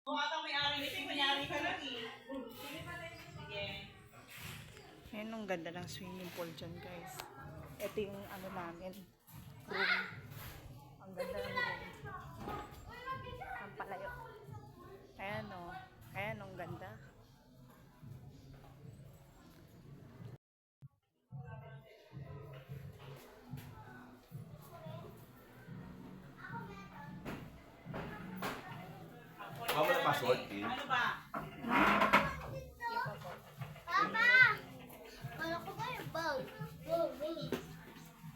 Ayan, ang ganda ng swimming pool dyan, guys. Ito yung ano namin, room. Ang ganda ng room. Ang palayo. Ayan o. Ayan, ang ganda. Kamu na password, Kim? Ano ba? Papa! Kala ko ba yung bag? Go, wait.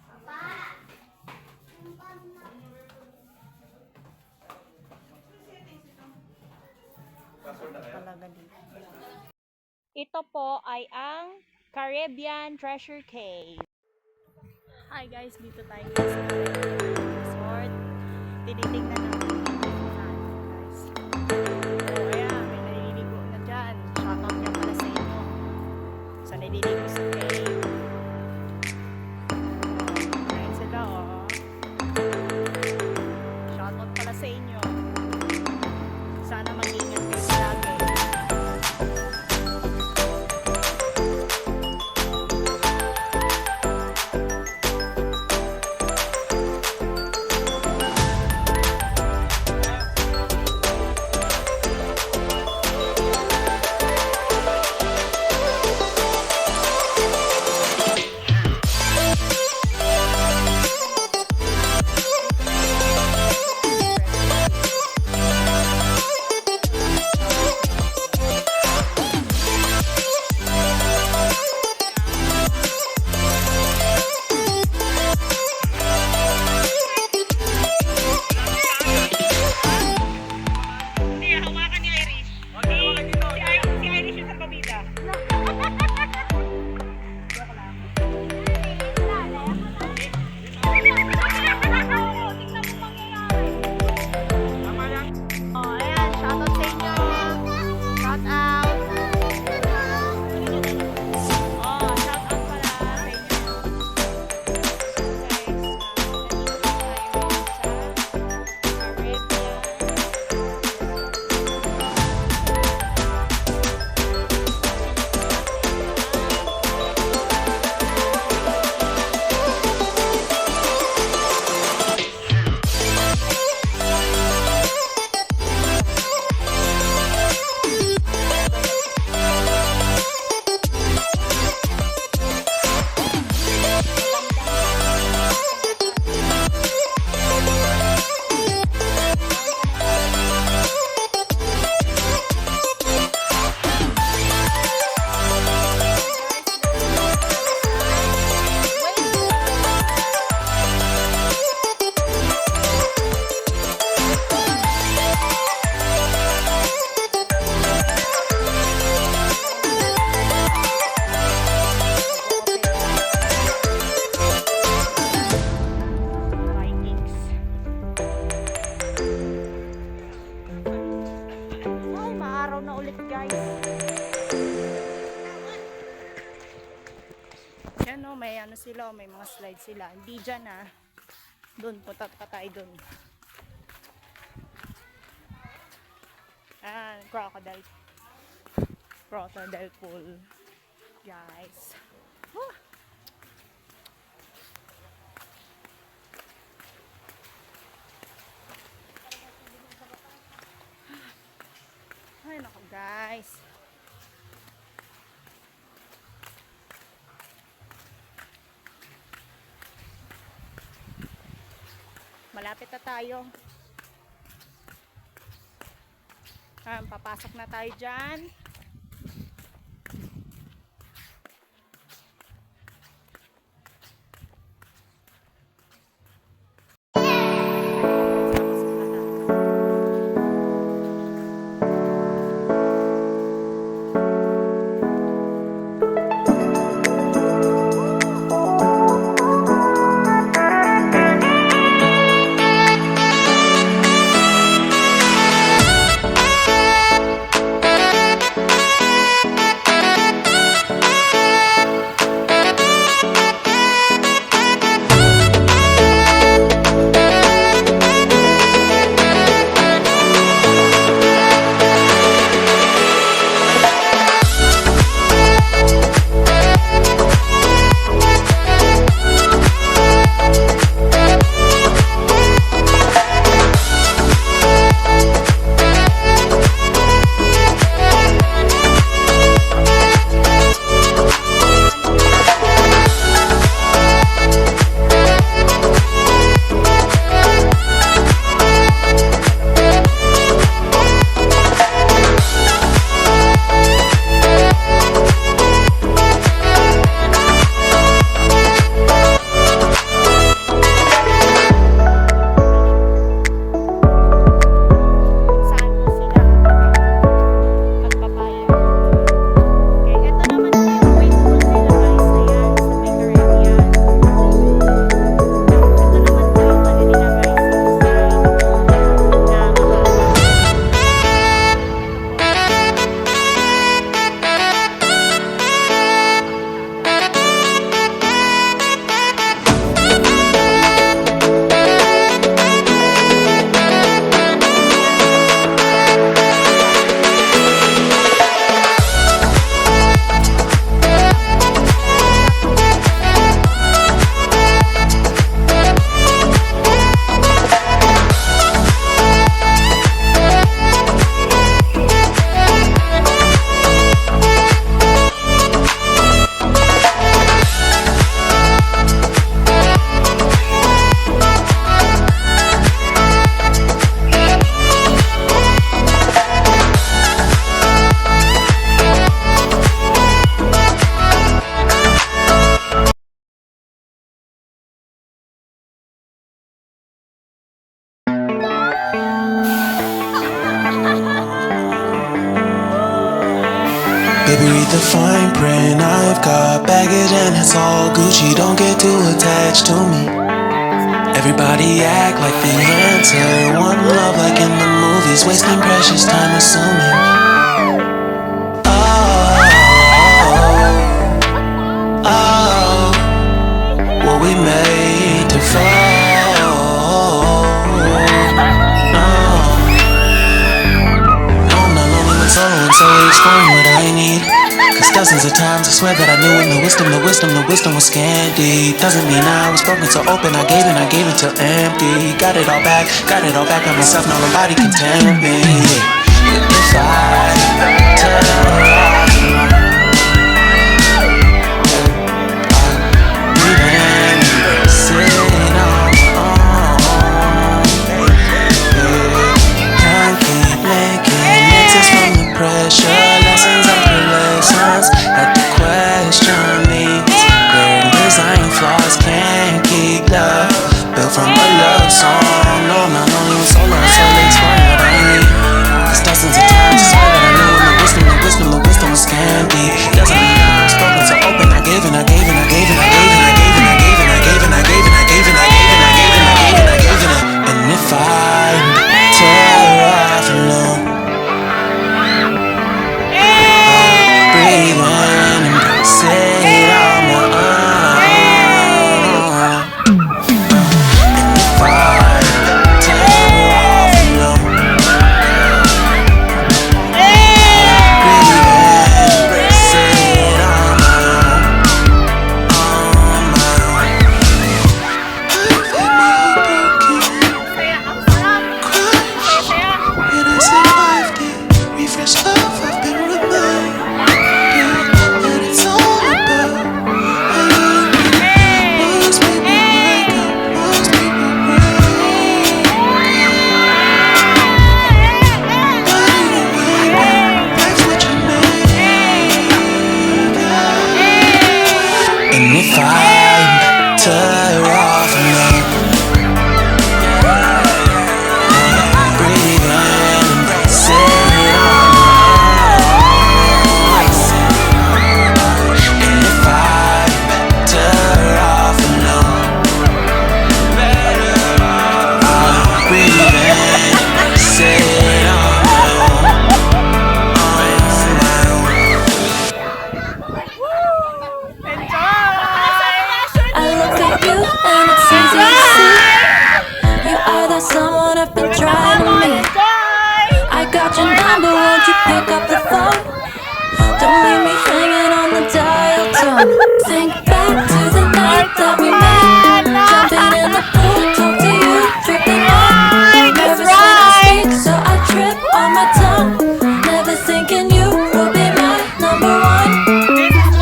Papa! Password na kayo? Talaga dito. Ito po ay ang Caribbean Treasure Cave. Hi guys, dito tayo sa resort. Tinitingnan natin yung saan, guys. Oh, ayan, may naliligo na dyan. Shoutout niya pala sa inyo. Sa naliligo sa cave. Oh, ayan sila, oh. Shoutout pala sa inyo. Sana mag-ingat kayo sa lagi. May ano sila, may mga slides sila. Hindi dyan doon, punta pa tayo doon. Crocodile pool, guys. Ay naku, guys. Malapit na tayo. Papasok na tayo dyan. I've got baggage and it's all Gucci. Don't get too attached to me. Everybody act like the answer. One love like in the movies, wasting precious time assuming. Oh, what we made to fall. No, I'm not lonely when solo and solely exploring what I need. Cause dozens of times I swear that I knew when the wisdom was scanty. Doesn't mean I was broken so open, I gave it till empty. Got it all back by myself, now nobody can tempt me. If I think back to the night that we met, jumping in the pool, talk to you, dripping wet. Nervous when I speak, so I trip on my tongue. Never thinking you will be my number one. Nervous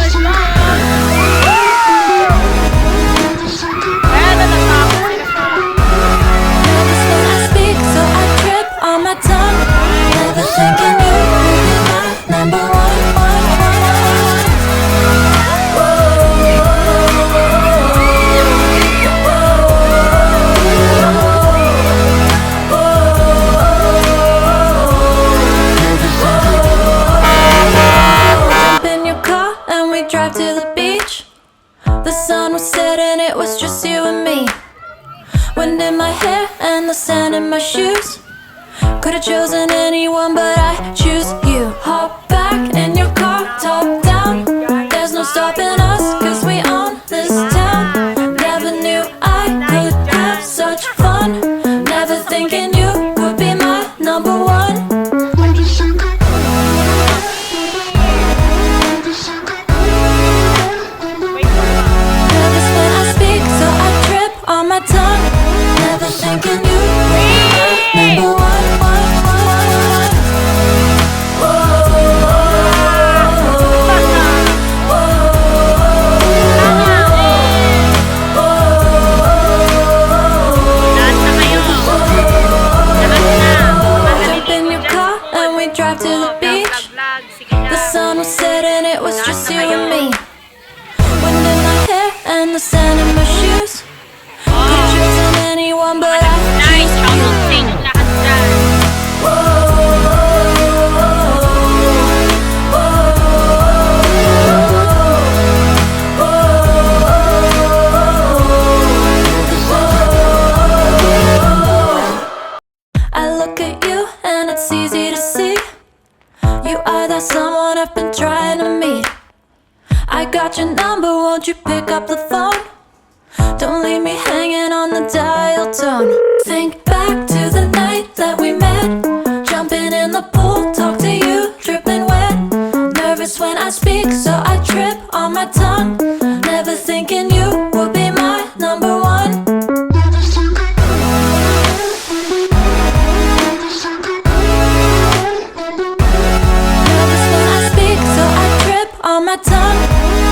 when I speak, so I trip on my tongue. Never thinking you will be my number one. Drive to the beach. The sun was setting, it was just you and me. Wind in my hair and the sand in my shoes. Could've chosen anyone, but I choose you. Hop back in your car, top down. There's no stopping us, cause we own this town. Never knew I could have such fun. Never thinking you would be my number one. On my tongue, never thinking you were my number one. Jump in your car and we drive to the beach. The sun was setting, it was just you and me. Wind in my hair and the sand in my shoes. Anyone but I choose you. number, won't you pick up the phone? Don't leave me hanging on the dial tone. Think back to the night that we met, jumping in the pool, talk to you, dripping wet. Nervous when I speak, so I trip on my tongue. Never thinking you would be my number one. Nervous when I speak, so I trip on my tongue.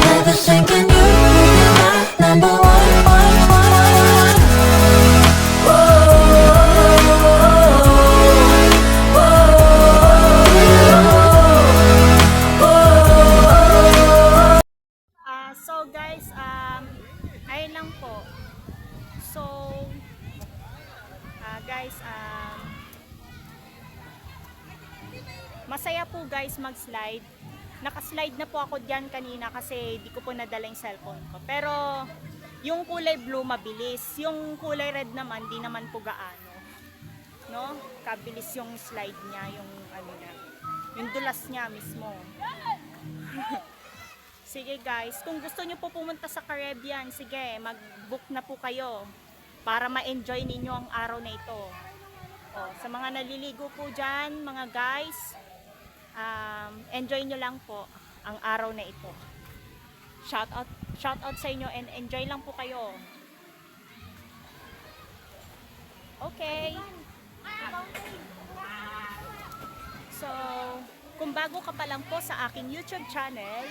Never thinking you would be my number one. So guys, ayun lang po. So, guys, masaya po guys mag-slide. Naka-slide na po ako diyan kanina kasi di ko po nadala yung cellphone ko. Pero, yung kulay blue mabilis. Yung kulay red naman, di naman po gaano. No? Kabilis yung slide niya, yung ano niya. Yung dulas niya mismo. Sige guys, kung gusto nyo po pumunta sa Caribbean, sige, mag-book na po kayo para ma-enjoy ninyo ang araw na ito. O, sa mga naliligo po dyan, mga guys, enjoy nyo lang po ang araw na ito. Shout out sa inyo and enjoy lang po kayo. Okay. So, kung bago ka pa lang po sa aking YouTube channel,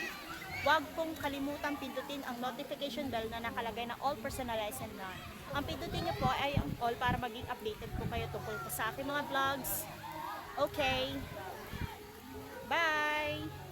huwag pong kalimutang pindutin ang notification bell na nakalagay na all personalized and none. Ang pindutin niyo po ay ang all para maging updated po kayo tungkol po sa aking mga vlogs. Okay. Bye!